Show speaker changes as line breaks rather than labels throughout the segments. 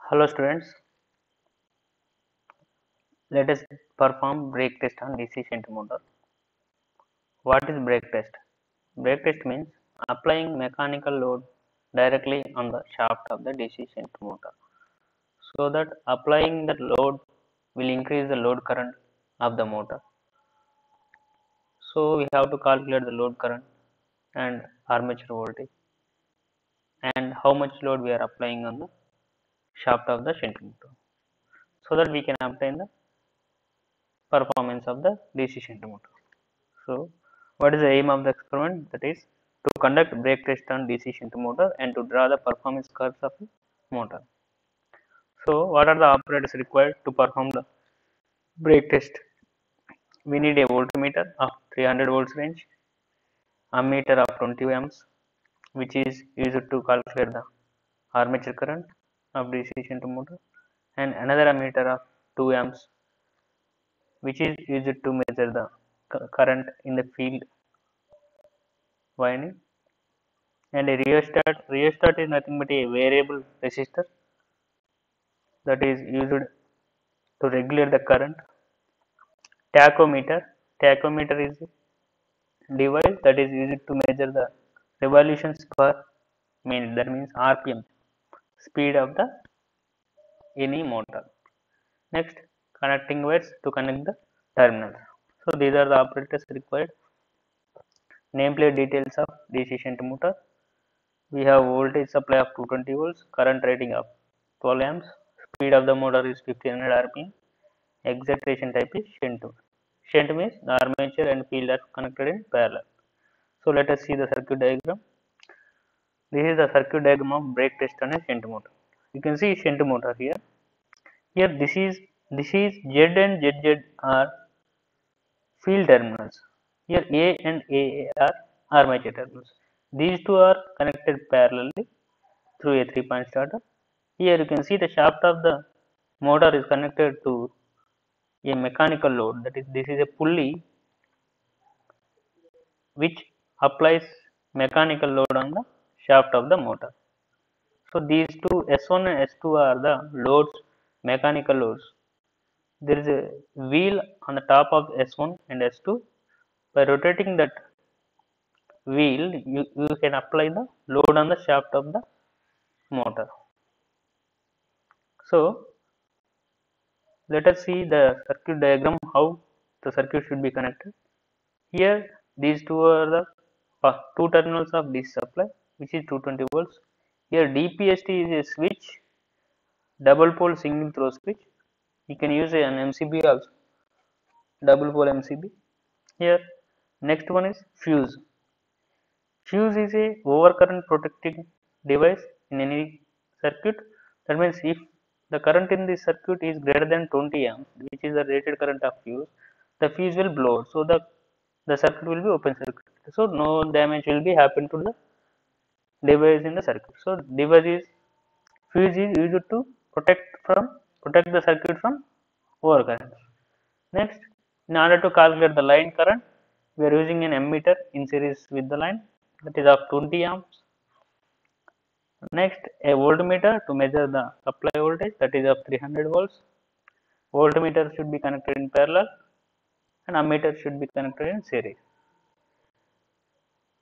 Hello students, let us perform brake test on DC shunt motor. What is brake test? Brake test means applying mechanical load directly on the shaft of the DC shunt motor. So that applying that load will increase the load current of the motor. So we have to calculate the load current and armature voltage and how much load we are applying on the shaft of the shunt motor. So that we can obtain the performance of the DC shunt motor. So, what is the aim of the experiment? That is to conduct brake test on DC shunt motor and to draw the performance curves of the motor. So, what are the operators required to perform the brake test? We need a voltmeter of 300 volts range, ammeter of 20 amps, which is used to calculate the armature current of DC shunt motor, and another ammeter of 2 amps, which is used to measure the current in the field winding, and a rheostat. Rheostat is nothing but a variable resistor that is used to regulate the current. Tachometer. Tachometer is a device that is used to measure the revolutions per minute. That means RPM, speed of the any motor. Next, connecting wires to connect the terminals. So these are the operators required. Nameplate details of DC shunt motor. We have voltage supply of 220 volts, current rating of 12 amps, speed of the motor is 1500 rpm, excitation type is shunt. Shunt means the armature and field are connected in parallel. So let us see the circuit diagram. This is the circuit diagram of brake test on a shunt motor. You can see shunt motor here. Here this is Z and ZZ are field terminals. Here A and AA are armature terminals. These two are connected parallelly through a 3-point starter. Here you can see the shaft of the motor is connected to a mechanical load, that is this is a pulley which applies mechanical load on the shaft of the motor. So these two S1 and S2 are the loads, mechanical loads. There is a wheel on the top of S1 and S2. By rotating that wheel, you can apply the load on the shaft of the motor. So let us see the circuit diagram, how the circuit should be connected. Here these two are the two terminals of DC supply, which is 220 volts. Here DPST is a switch, double pole single throw switch. You can use an MCB also, double pole MCB. Here next one is fuse. Fuse is a overcurrent protecting device in any circuit. That means if the current in this circuit is greater than 20 amps, which is the rated current of fuse, the fuse will blow. So the circuit will be open circuit. So no damage will be happen to the device in the circuit. So device is fuse is used to protect the circuit from overcurrent. Next, in order to calculate the line current, we are using an ammeter in series with the line, that is of 20 amps. Next, a voltmeter to measure the supply voltage, that is of 300 volts. Voltmeter should be connected in parallel and ammeter should be connected in series.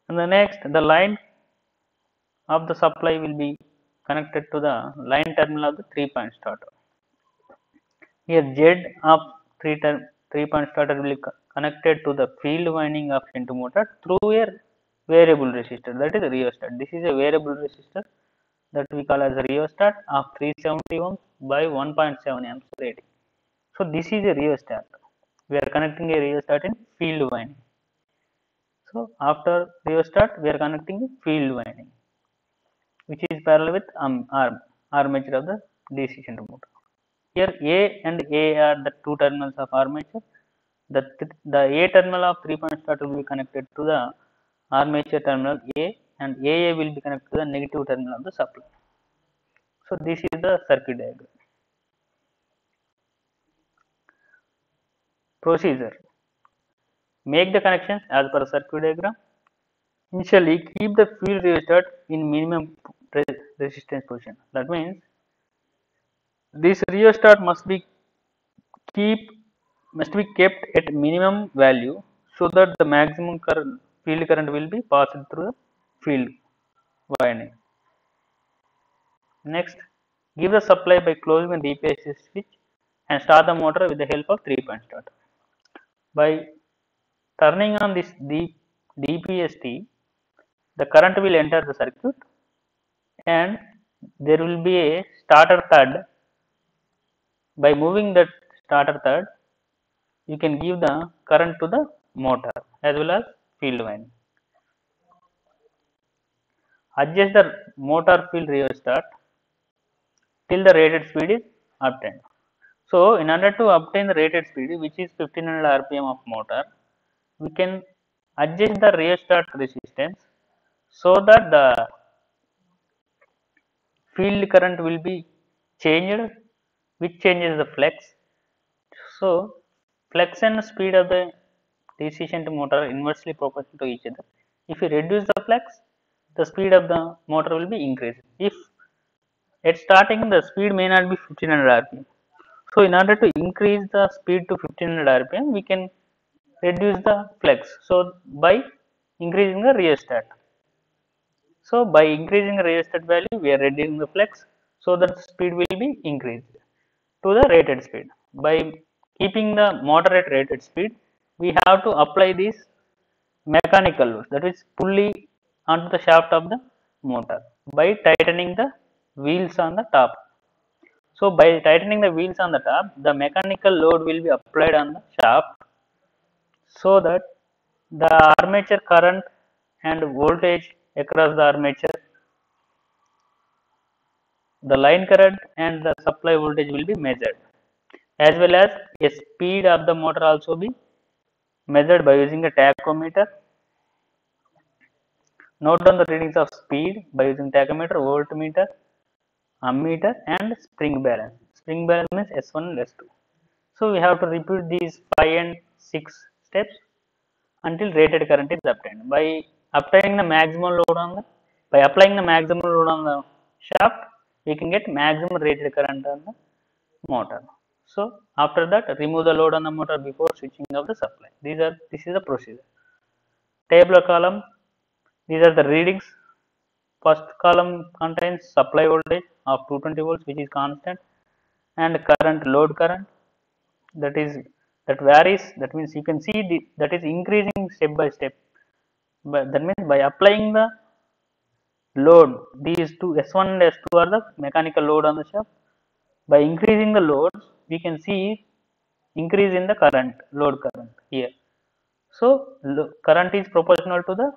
And the next, the line of the supply will be connected to the line terminal of the 3-point starter. Here Z of 3-point starter will be connected to the field winding of shunt motor through a variable resistor, that is rheostat. This is a variable resistor that we call as a rheostat of 370 ohms by 1.7 amps rating. So this is a rheostat. We are connecting a rheostat in field winding. So after rheostat, we are connecting field winding, which is parallel with armature of the DC shunt motor. Here A and A are the two terminals of armature. The A terminal of 3-point starter will be connected to the armature terminal A, and AA will be connected to the negative terminal of the supply. So this is the circuit diagram. Procedure: make the connections as per circuit diagram. Initially, keep the field rheostat in minimum resistance position. That means This rheostat keep must be kept at minimum value so that the maximum field current will be passed through the field winding. Next, give the supply by closing the DPST switch and start the motor with the help of 3-point starter. By turning on this DPST, the current will enter the circuit and there will be a starter third. By moving that starter third, you can give the current to the motor as well as field winding. Adjust the motor field rheostat till the rated speed is obtained. So, in order to obtain the rated speed, which is 1500 rpm of motor, we can adjust the rheostat resistance so that the field current will be changed, which changes the flex. So, flex and speed of the DC shunt motor are inversely proportional to each other. If you reduce the flex, the speed of the motor will be increased. If at starting the speed may not be 1500 rpm, so in order to increase the speed to 1500 rpm, we can reduce the flex. So, by increasing the rheostat. So, by increasing the rheostat value, we are reducing the flex so that speed will be increased to the rated speed. By keeping the motor at rated speed, we have to apply these mechanical loads, that is pulley onto the shaft of the motor by tightening the wheels on the top. So, by tightening the wheels on the top, the mechanical load will be applied on the shaft so that the armature current and voltage across the armature, the line current and the supply voltage will be measured, as well as a speed of the motor also be measured by using a tachometer. Note down the readings of speed by using tachometer, voltmeter, ammeter and spring balance. Spring balance means S1 and S2. So, we have to repeat these 5 and 6 steps until rated current is obtained. By obtaining the maximum load on the, by applying the maximum load on the shaft, we can get maximum rated current on the motor. So, after that, remove the load on the motor before switching off the supply. This is the procedure. Tabular column, these are the readings. First column contains supply voltage of 220 volts, which is constant, and current, load current, that is that varies. That means you can see that is increasing step by step. But that means by applying the load, these two S1 and S2 are the mechanical load on the shaft. By increasing the loads, we can see increase in the current, load current here. So, current is proportional to the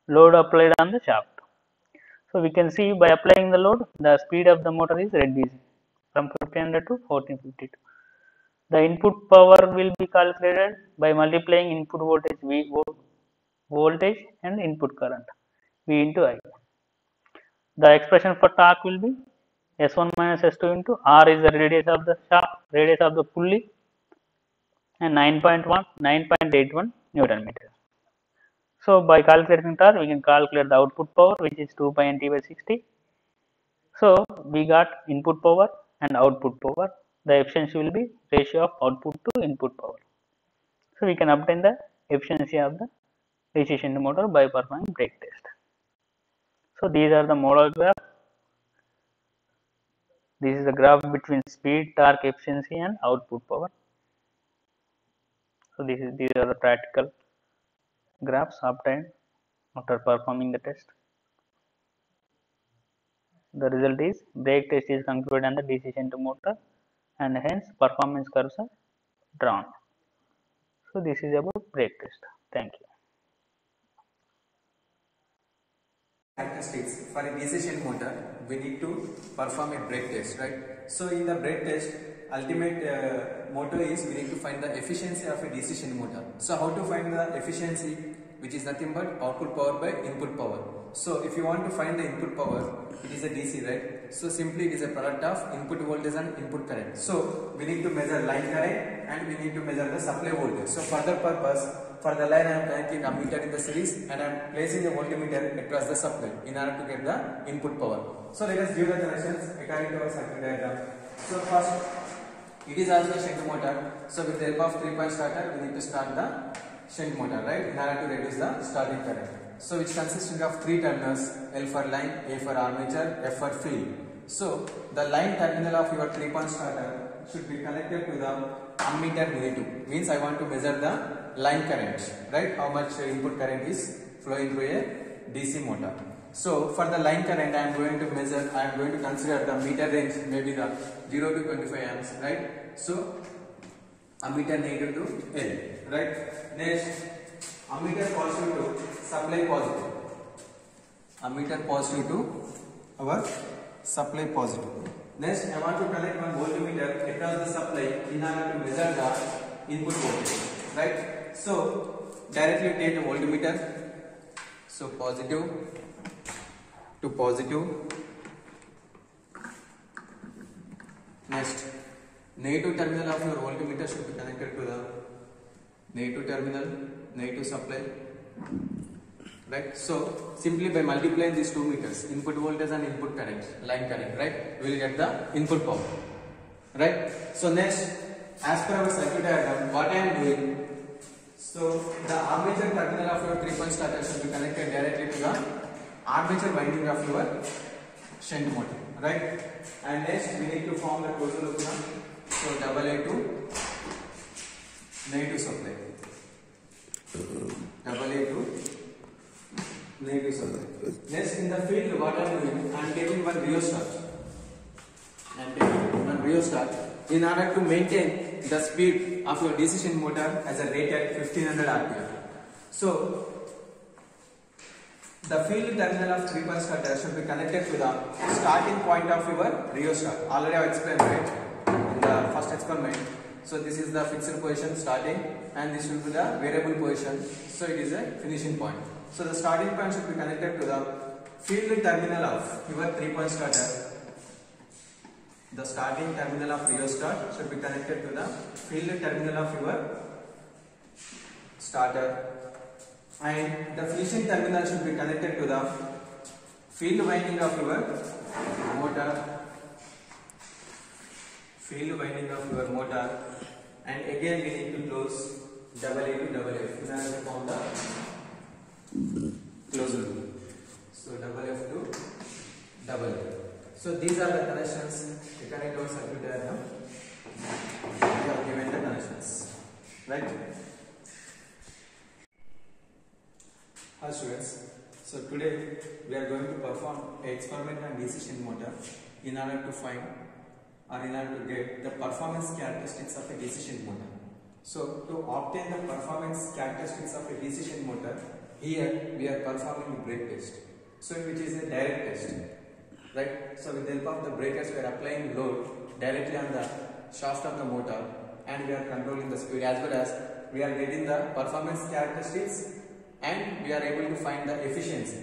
load applied on the shaft. So, we can see by applying the load, the speed of the motor is reducing from 1500 to 1452. The input power will be calculated by multiplying input voltage V voltage and input current V into I. The expression for torque will be S1 minus S2 into R is the radius of the shaft, radius of the pulley, and 9.81 Newton meter. So, by calculating torque, we can calculate the output power, which is 2 pi nt by 60. So, we got input power and output power. The efficiency will be ratio of output to input power. So, we can obtain the efficiency of the DC shunt motor by performing brake test. So, these are the model graph. This is the graph between speed, torque, efficiency and output power. So, these are the practical graphs obtained after performing the test. The result is brake test is concluded on the DC shunt motor and hence performance curves are drawn. So, this is about brake test. Thank you.
Characteristics for a DC shunt motor, we need to perform a brake test, right? So in the brake test, ultimate motto is we need to find the efficiency of a DC shunt motor. So how to find the efficiency, which is nothing but output power by input power. So if you want to find the input power, it is a DC, right? So simply it is a product of input voltage and input current. So we need to measure line current and we need to measure the supply voltage. So for that purpose, for the line I am connecting a meter in the series and I am placing a voltmeter across the supply in order to get the input power. So let us give the connections according to our circuit diagram. So first, it is also a shunt motor. So with the help of 3-point starter, we need to start the shunt motor, right, in order to reduce the starting current. So which consisting of 3 terminals, L for line, A for armature, F for field. So the line terminal of your 3-point starter should be connected to the ammeter Mini2. Means I want to measure the line current, right, how much input current is flowing through a DC motor. So for the line current, I am going to consider the meter range, maybe the 0 to 25 amps, right. So ammeter negative to L, right. Next, ammeter positive to supply positive. Ammeter positive to our supply positive. Next, I want to connect one voltmeter across the supply in order to measure the input voltage, right. So directly take a voltmeter. So positive to positive. Next, negative terminal of your voltmeter should be connected to the negative terminal, negative supply, right. So simply by multiplying these 2 meters, input voltage and input current, line current, right, we will get the input power, right. So next, as per our circuit diagram, what I am doing, so the armature terminal of your 3-point starter should be connected directly to the armature winding of your shunt motor, right. And next, we need to form the closed loop now. So AA to negative supply, AA to negative supply. Next, in the field, what I am doing, I am taking one rheostat in order to maintain the speed of your DC shunt motor as a rated 1500 RPM. So the field terminal of 3-point starter should be connected to the starting point of your rheostat. Already I have explained, right, in the first experiment. So this is the fixed position starting, and this will be the variable position. So it is a finishing point. So the starting point should be connected to the field terminal of your 3-point starter. The starting terminal of rheostat should be connected to the field terminal of your starter, and the finishing terminal should be connected to the field winding of your motor. Field winding of your motor, and again we need to close AA to F in order to form the closed loop. So F to AA. So these are the connections. You connect our circuit diagram. We have given the connections, right? Hi students. So today we are going to perform an experiment on DC shunt motor in order to find, or in order to get the performance characteristics of a DC shunt motor. So to obtain the performance characteristics of a DC shunt motor, here we are performing a brake test. So which is a direct test, right? So with the help of the breakers, we are applying load directly on the shaft of the motor, and we are controlling the speed, as well as we are getting the performance characteristics, and we are able to find the efficiency.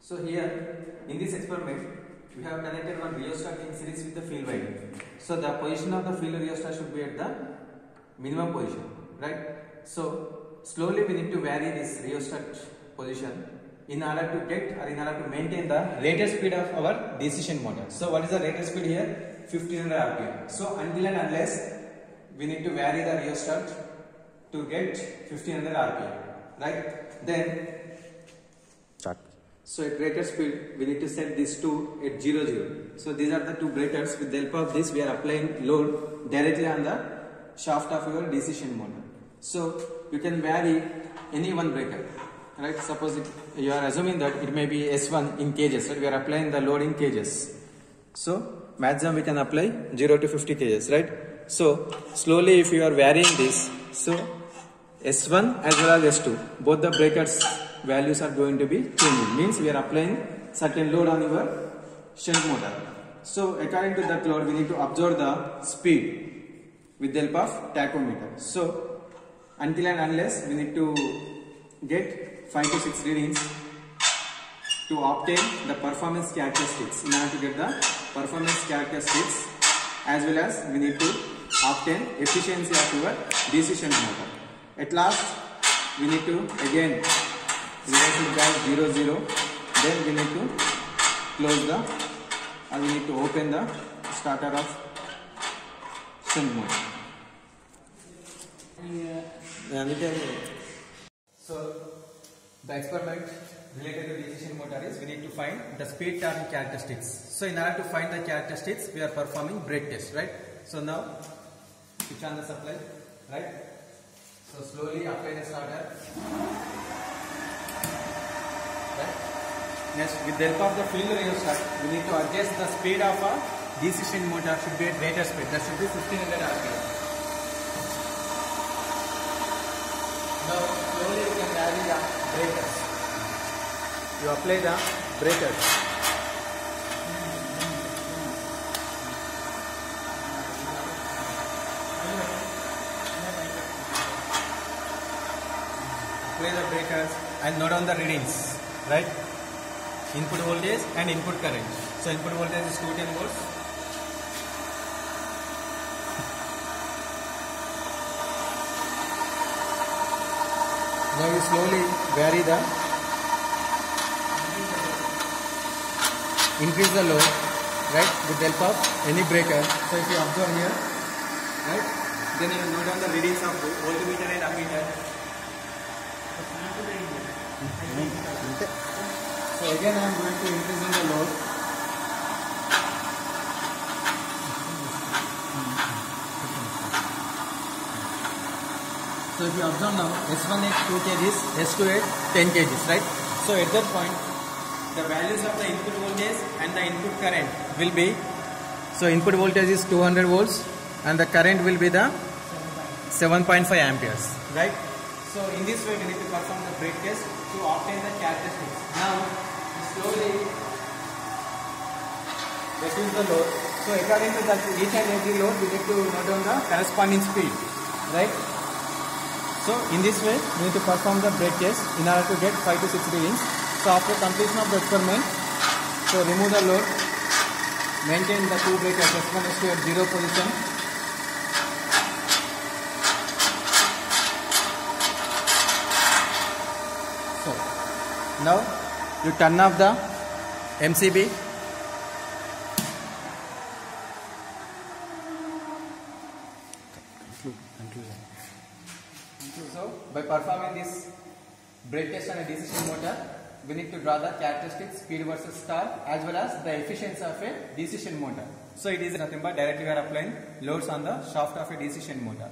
So here in this experiment, we have connected one rheostat in series with the field winding. So the position of the field rheostat should be at the minimum position, right? So slowly we need to vary this rheostat position in order to get, or in order to maintain the rated speed of our DC shunt motor. So what is the rated speed here? 1500 RPM. So until and unless we need to vary the rheostat to get 1500 RPM, right? Then
Start.
so at rated speed, we need to set these two at 00. So these are the two breakers. With the help of this, we are applying load directly on the shaft of your DC shunt motor. So you can vary any one breaker, right? Suppose you are assuming that it may be S1 in kgs, right? We are applying the load in kgs. So maximum we can apply 0 to 50 kgs, right? So slowly if you are varying this, so S1 as well as S2, both the breakers values are going to be changing. Means we are applying certain load on your shunt motor. So according to that load, we need to observe the speed with the help of tachometer. So until and unless we need to get 5 to 6 readings to obtain the performance characteristics. In order to get the performance characteristics, as well as we need to obtain efficiency of your DC shunt motor. At last, we need to again reverse it back 0 0. Then we need to close the, and we need to open the starter of shunt motor. So the experiment related to DC motor is we need to find the speed torque characteristics. So in order to find the characteristics, we are performing brake test, right? So now switch on the supply, right? So slowly apply the starter, right? Next, with the help of the field rheostat, we need to adjust the speed of a DC motor should be at greater speed. That should be 1500 RPM. Now slowly you can vary the breakers. You apply the breakers. Apply the breakers and note down the readings, right? Input voltage and input current. So input voltage is 210 volts. Now you slowly vary the, increase the load, right, with the help of any breaker. So if you observe here, right, then you note down the readings of voltmeter and ammeter. So again I am going to increase in the load. So if you observe now, S1 at 2 kg, S2 at 10 kg, right? So at that point, the values of the input voltage and the input current will be, so input voltage is 200 volts and the current will be the 7.5 amperes, right? So in this way we need to perform the brake test to obtain the characteristics. Now slowly reduce the load. So according to each and every load, we need to note down the corresponding speed, right? So in this way, we need to perform the brake test in order to get 5 to 6 readings. So after completion of the experiment, so remove the load, maintain the two breakers S1 S2 at 0 position. So now you turn off the MCB. So by performing this brake test on a DC motor, we need to draw the characteristics, speed versus torque, as well as the efficiency of a DC motor. So it is nothing but directly we are applying loads on the shaft of a DC motor.